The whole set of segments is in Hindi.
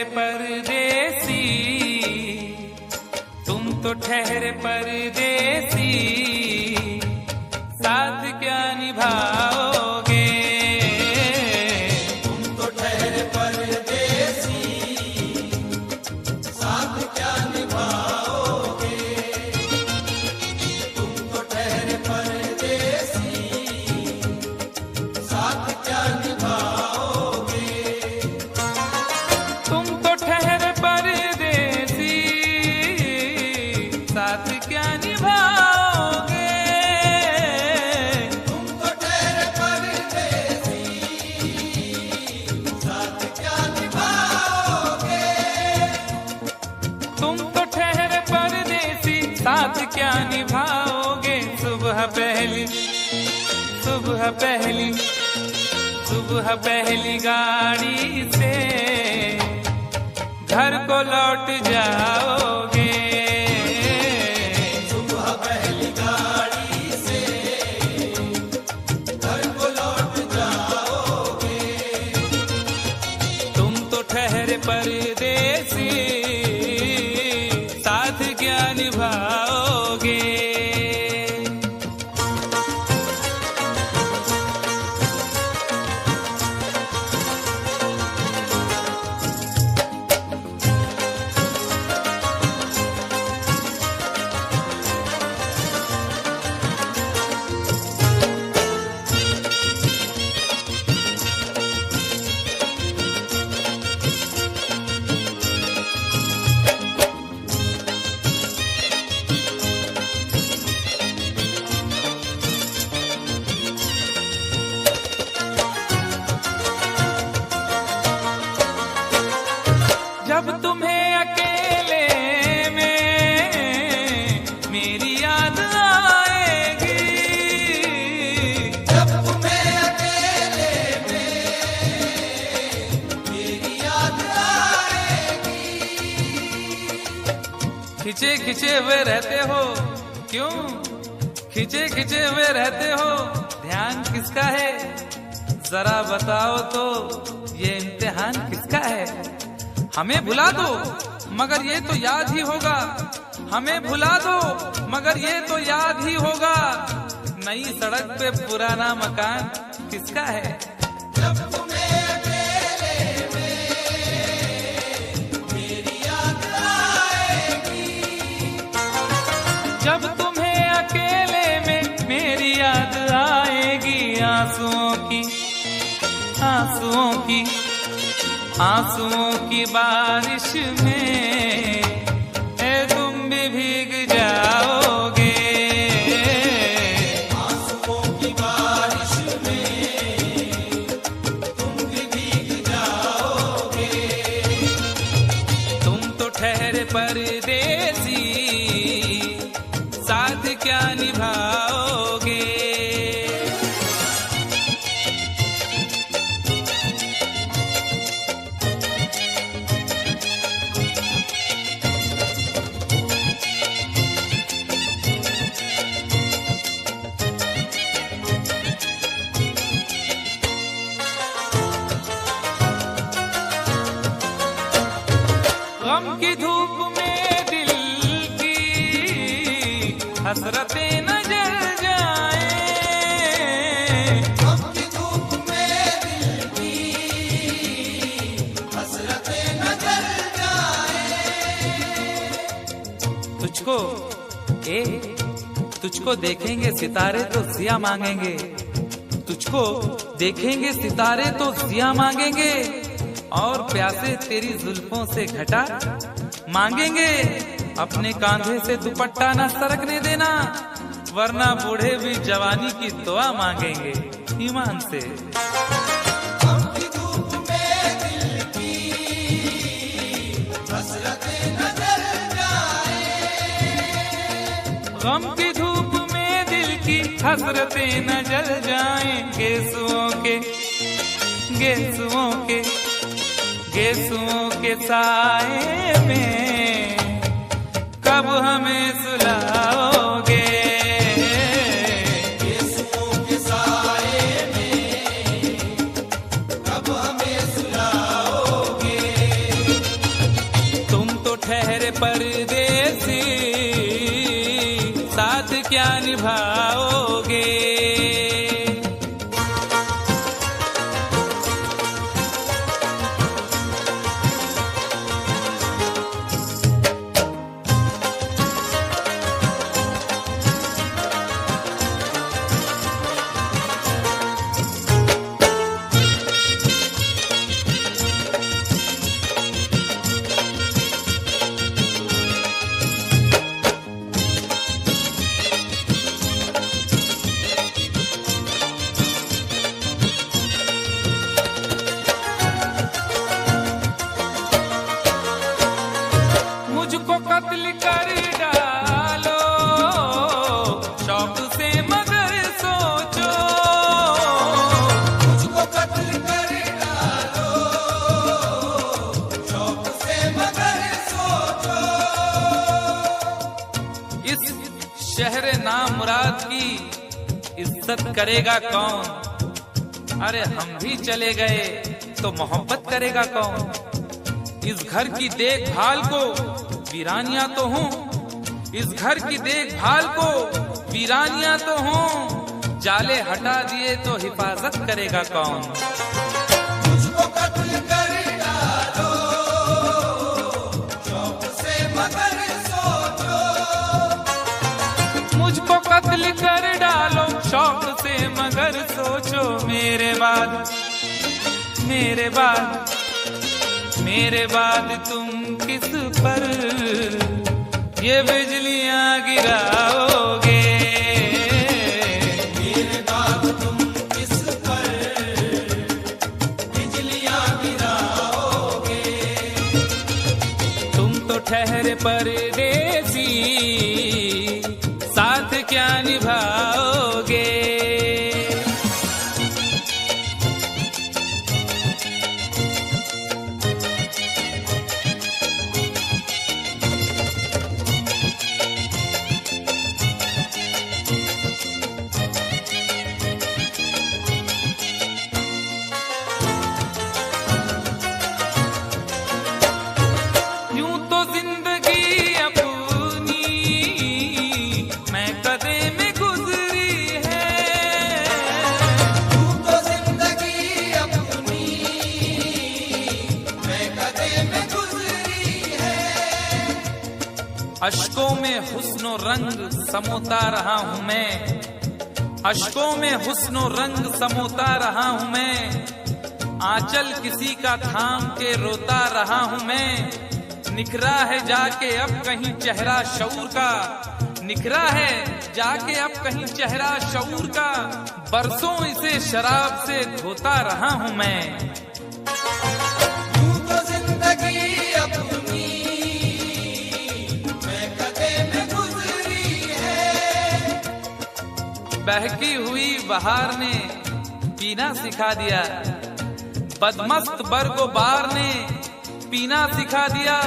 परदेसी, तुम तो ठहरे परदेसी, साथ क्या निभाओगे? तुम तो ठहरे परदेसी, साथ क्या निभाओगे? तुम तो ठहरे परदेसी, साथ क्या निभाओगे? तुम तो ठहरे परदेसी, साथ क्या निभाओगे? तुम तो ठहरे परदेसी, साथ क्या निभाओगे? तुम तो ठहरे परदेसी, साथ क्या निभाओगे? सुबह पहली गाड़ी से घर को लौट जाओगे। सुबह पहली गाड़ी से घर को लौट जाओगे। तुम तो ठहरे परदेसी, साथ क्या निभाओगे? जब तुम्हें अकेले में मेरी याद आएगी, जब तुम्हें अकेले में मेरी याद आएगी। खिंचे खिंचे हुए रहते हो क्यों? खिंचे खिंचे हुए रहते हो, ध्यान किसका है? जरा बताओ तो, ये इम्तिहान किसका है? हमें भुला दो मगर ये तो याद ही होगा, हमें भुला दो मगर ये तो याद ही होगा। नई सड़क पे पुराना मकान किसका है? जब तुम्हें अकेले में मेरी याद आएगी। जब तुम्हें अकेले में मेरी याद आएगी, आंसुओं की बारिश में तुम भी भीग जाओगे। आंसुओं की बारिश में तुम भी भीग जाओगे। तुम तो ठहरे परदेसी, साथ क्या निभाओगे? गम की धूप में दिल की हसरतें न जल जाएं। गम की धूप में दिल की हसरतें न जल जाएं। तुझको देखेंगे सितारे तो सिया मांगेंगे, तुझको देखेंगे सितारे तो सिया मांगेंगे, और प्यासे तेरी जुल्फों से घटा मांगेंगे। अपने कांधे से दुपट्टा न सरकने देना, वरना बूढ़े भी जवानी की दुआ मांगेंगे ईमान से। गम की धूप में दिल की हसरतें न जल जाएं। गम की धूप में दिल की हसरतें न जल जाएं। गेसुओं के साए में कब हमें सुलाओगे? गेसुओं के साए में कब हमें सुलाओगे? इज्जत करेगा कौन? अरे हम भी चले गए तो मोहब्बत करेगा कौन? इस घर की देखभाल को वीरानियां तो हूँ, इस घर की देखभाल को वीरानियां तो हूँ, जाले हटा दिए तो हिफाजत करेगा कौन? मुझको कत्ल कर डालो शौक से मगर सोचो, मुझको कत्ल कर डालो शौक से मगर सोचो, मेरे बाद मेरे बाद मेरे बाद तुम किस पर ये बिजलियां गिराओगे? मेरे बाद तुम किस पर बिजलियां गिराओगे? तुम तो ठहरे परदेसी, साथ क्या निभाओगे? अश्कों में हुस्नो रंग समोता रहा हूँ मैं, अश्कों में हुस्नो रंग समोता रहा हूँ मैं, आंचल किसी का थाम के रोता रहा हूँ मैं। निखरा है जाके अब कहीं चेहरा शऊर का, निखरा है जाके अब कहीं चेहरा शऊर का, बरसों इसे शराब से धोता रहा हूँ मैं। यूं तो जिंदगी अपनी मैं कदे में गुजरी है, बहकी हुई बहार ने पीना सिखा दिया, बदमस्त बरगो बार ने पीना सिखा दिया।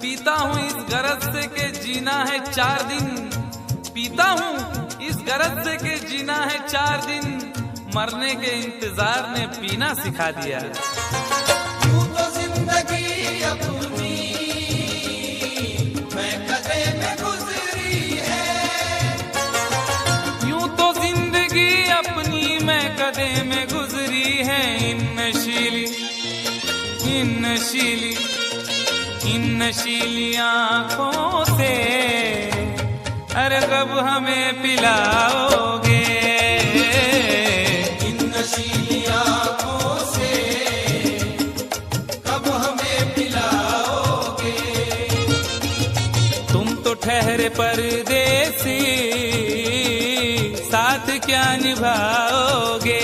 पीता हूँ इस गरज से के जीना है 4 दिन, पीता हूँ इस गरज से के जीना है 4 दिन, मरने के इंतजार ने पीना सिखा दिया। यूं तो जिंदगी अपनी मैं कदे में गुजरी है, यूं तो जिंदगी अपनी मैं कदे में गुजरी है। इन नशीली आँखों से अरे कब हमें पिलाओगे? इन नशीली आँखों से कब हमें पिलाओगे? तुम तो ठहरे परदेसी, साथ क्या निभाओगे?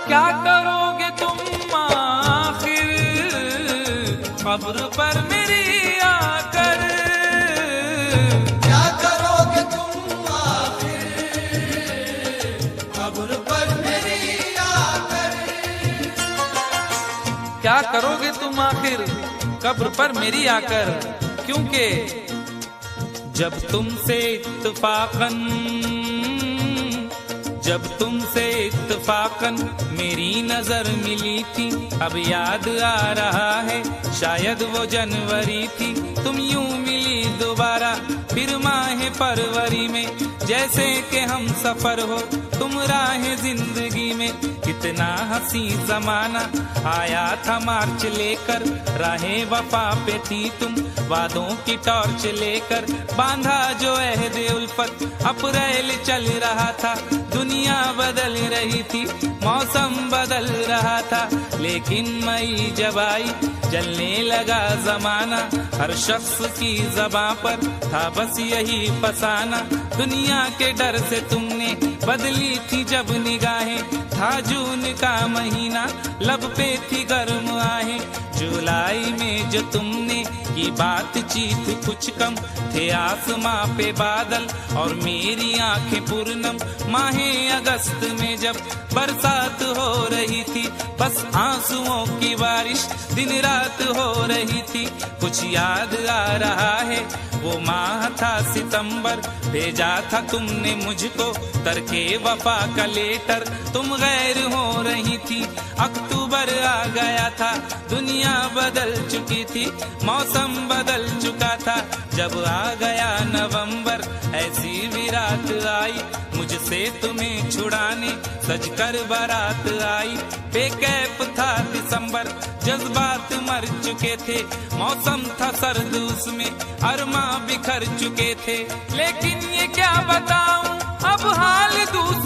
क्या करोगे तुम आखिर कब्र पर मेरी आकर? क्या करोगे तुम आखिर कब्र पर मेरी आकर? क्या करोगे तुम आखिर कब्र पर मेरी आकर? क्योंकि जब तुमसे इत्तफाकन मेरी नजर मिली थी, अब याद आ रहा है शायद वो जनवरी थी। तुम यूं मिली दोबारा फिर माह फरवरी में, जैसे कि हम सफर हो तुम राहे जिंदगी में कितना हंसी जमाना। आया था मार्च लेकर, राहे वफा पे थी तुम, वादों की टॉर्च लेकर बांधा जो अहदे उल्फत। अप्रैल चल रहा था, दुनिया बदल रही थी, मौसम बदल रहा था, लेकिन मई जब आई जलने लगा जमाना। हर शख्स की ज़बां पर था बस यही फसाना। दुनिया के डर से तुमने बदली थी जब निगाहें, था जून का महीना, लब पे थी गर्म आहें। जुलाई में जो तुमने की बातचीत कुछ कम, थे आसमां पे बादल और मेरी आंखें पूर्णम। माहे अगस्त में जब बरसात हो रही थी, बस आंसुओं की बारिश दिन रात हो रही थी। कुछ याद आ रहा है वो माह था सितंबर, भेजा था तुमने मुझको तरके वफा का लेटर। तुम गैर हो रही थी, अक्टूबर आ गया था, दुनिया बदल चुकी थी, मौसम बदल चुका था। जब आ गया नवंबर, ऐसी भी रात आई मुझसे तुम्हें छुड़ाने, सजकर बारात आई। बेकैफ था दिसंबर, जज्बात मर चुके थे, मौसम था सर्द उसमें अरमा बिखर चुके थे। लेकिन ये क्या बताऊं अब हाल दूसरा